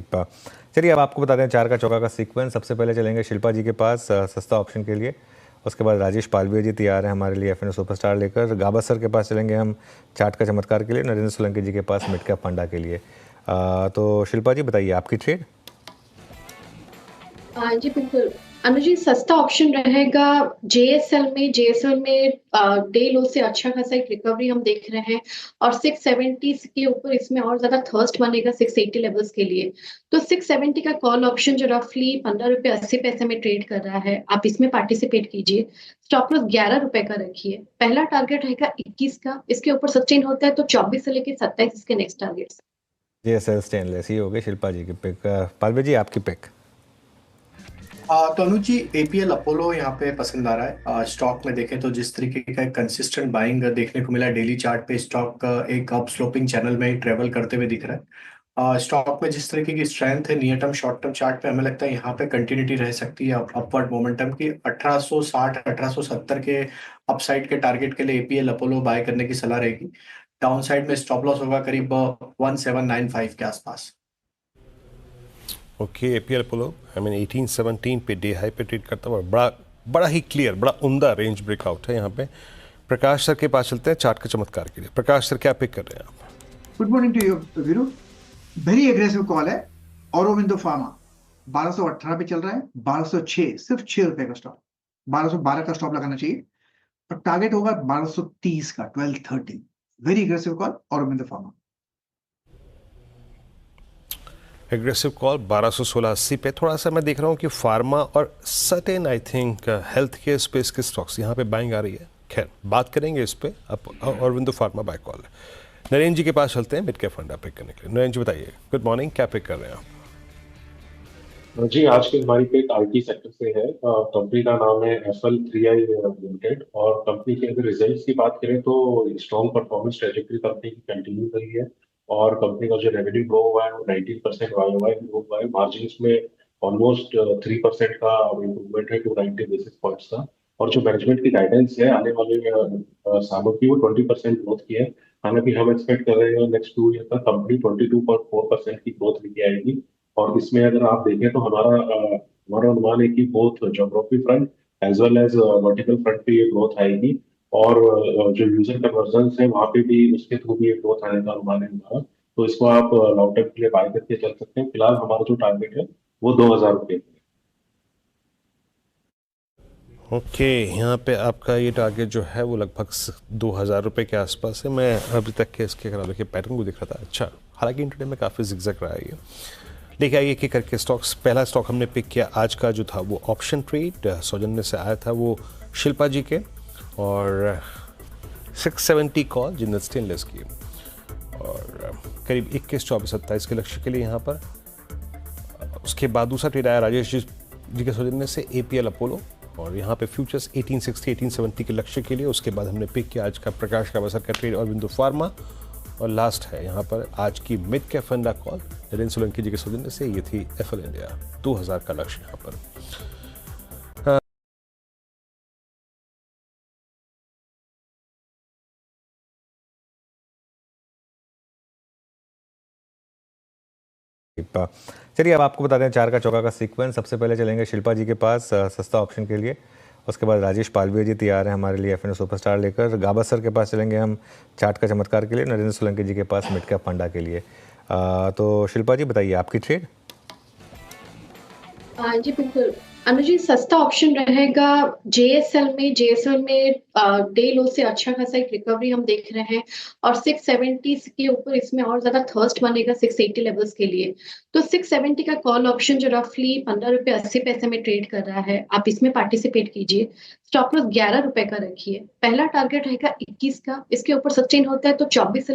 पा- चलिए अब आपको बताते हैं चार का चौका का सीक्वेंस। सबसे पहले चलेंगे शिल्पा जी के पास सस्ता ऑप्शन के लिए। उसके बाद राजेश पालविया जी तैयार हैं हमारे लिए एफएन सुपरस्टार लेकर। गाबा सर के पास चलेंगे हम चार्ट का चमत्कार के लिए। नरेंद्र सोलंकी जी के पास मिड कैप फंडा के लिए। तो शिल्पा जी बताइए आपकी ट्रेड। हाँ जी बिल्कुल। अनुज जी, सस्ता ऑप्शन रहेगा जेएसएल में डे लो से अच्छा खासा एक रिकवरी हम देख रहे हैं। और 670 के ऊपर इसमें और ज्यादा थर्स्ट बनेगा 680 लेवल्स के लिए। तो 670 का कॉल ऑप्शन जो रफली 15 रुपये 80 पैसे में ट्रेड कर रहा है, आप इसमें पार्टिसिपेट कीजिए। स्टॉप लॉस 11 रुपए का रखिए। पहला टारगेट रहेगा 21 का, इसके ऊपर सस्टेन होता है तो 24 से लेकर 27 इसके नेक्स्ट टारगेट। JSL स्टेनलेस ही हो गई शिल्पा जी की पिक। पालविया जी आपकी पिक। तो अनुज जी, एपीएल अपोलो यहाँ पे पसंद आ रहा है। स्टॉक में देखें तो जिस तरीके का कंसिस्टेंट बाइंग देखने को मिला डेली चार्ट पे, स्टॉक एक अप स्लोपिंग चैनल में ट्रेवल करते हुए दिख रहा है। स्टॉक में जिस तरीके की स्ट्रेंथ है near term short term chart पे, हमें लगता है यहाँ पे कंटिन्यूटी रह सकती है अपवर्ड मोमेंटम की। 1860 1870 के अपसाइड के टारगेट के लिए एपीएल अपोलो बाय करने की सलाह रहेगी। डाउन साइड में स्टॉप लॉस होगा करीब 1795 के आसपास। ओके, एपीएल अपोलो 1817 पे डे हाई पे ट्रेड करता हुआ बड़ा बड़ा ही क्लियर, बड़ा उम्दा रेंज ब्रेकआउट है यहाँ पे। प्रकाश सर के पास चलते हैं चार्ट के चमत्कार के लिए। प्रकाश सर क्या पिक कर रहे हैं आप? Good morning to you Veeru. Very aggressive call है। ऑरोबिंदो फार्मा 1218 पे चल रहा है। 1206, सिर्फ 6 रुपए का स्टॉप। 1212 का स्टॉप लगाना चाहिए और टारगेट होगा 1230 का 1230। Very aggressive call Aurobindo pharma. Aggressive call 1216.80 पे। थोड़ा सा मैं देख रहा हूँ कि फार्मा और certain I think health care space के स्टॉक्स यहाँ पे बाइंग आ रही है। खैर बात करेंगे इस पे। अब अरविंदो फार्मा बाय कॉल है। नरेंद्र जी के पास चलते हैं मिड कैप फंडा पिक करने के लिए। नरेंद्र जी बताइए, गुड मॉर्निंग, क्या पिक कर रहे हैं आप? जी, आज की हमारी पिक आईटी सेक्टर से है। कंपनी का नाम है FL3i लिमिटेड। और कंपनी के अगर रिजल्ट्स की बात करें तो स्ट्रॉन्ग परफॉर्मेंस ट्रेजेक्टरी कंपनी की कंटिन्यू रही है। और कंपनी का जो रेवेन्यू ग्रो हुआ है वो 19% वाई ग्रो हुआ है। मार्जिन में ऑलमोस्ट 3% का इम्प्रूवमेंट है, 290 बेसिस पॉइंट्स का। और जो मैनेजमेंट की गाइडेंस है आने वाले सालों की, वो 20% ग्रोथ की है। हालांकि हम एक्सपेक्ट कर रहे हैं नेक्स्ट 2 ईयर तक कंपनी 22.4% की ग्रोथ लेके आएगी। और इसमें अगर आप देखें तो हमारा अनुमान है कि both geography front as well as vertical front पे ये ग्रोथ आएगी। और जो यूजर कन्वर्जन है वहाँ पे भी उसके थ्रू भी ये ग्रोथ आने का अनुमान है हमारा। तो इसको आप लॉन्ग टर्म के लिए बाय करके चल सकते हैं। फिलहाल हमारा जो टारगेट है वो 2000 रुपये। ओके, यहाँ पे आपका ये टारगेट जो है वो लगभग 2000 रुपये के आसपास है। मैं अभी तक के इसके अगर देखिए पैटर्न को दिख रहा था अच्छा। हालांकि इंटरडे में काफ़ी जिगजैग रहा है ये। देखिए आइए कि करके स्टॉक्स। पहला स्टॉक हमने पिक किया आज का जो था वो ऑप्शन ट्रेड सौजन्य से आया था, वो शिल्पा जी के। और 670 कॉल जिंदल स्टेनलेस की। और करीब 21 24 27 के लक्ष्य के लिए यहाँ पर। उसके बाद दूसरा ट्रेड आया राजेश जी के सौजन्य से एपीएल अपोलो। और यहाँ पे फ्यूचर्स 1860 1870 के लक्ष्य के लिए। उसके बाद हमने पिक किया आज का प्रकाश का बसर का ट्रेड अरविंदो फार्मा। और लास्ट है यहाँ पर आज की मिड कैप फंडा कॉल नरेंद्र सोलंकी जी के सौजन्य से, ये थी एफएल इंडिया। 2000 का लक्ष्य यहाँ पर। चलिए अब आपको बताते हैं चार का चौका का सीक्वेंस। सबसे पहले चलेंगे शिल्पा जी के पास सस्ता ऑप्शन के लिए। उसके बाद राजेश पालविया जी तैयार हैं हमारे लिए एफएन सुपरस्टार लेकर। गाबा सर के पास चलेंगे हम चार्ट का चमत्कार के लिए। नरेंद्र सोलंकी जी के पास मिड कैप फंडा के लिए। तो शिल्पा जी बताइए आपकी ट्रेड। हाँ जी बिल्कुल। अनुज जी, सस्ता ऑप्शन रहेगा जेएसएल में डे लो से अच्छा खासा एक रिकवरी हम देख रहे हैं। और 670 के ऊपर इसमें और ज्यादा थर्स्ट बनेगा 680 लेवल्स के लिए। तो 670 का कॉल ऑप्शन जो रफली 15 रुपये 80 पैसे में ट्रेड कर रहा है, आप इसमें पार्टिसिपेट कीजिए। स्टॉप लॉस 11 रुपए का रखिए। पहला टारगेट रहेगा 21 का, इसके ऊपर सस्टेन होता है तो 24 से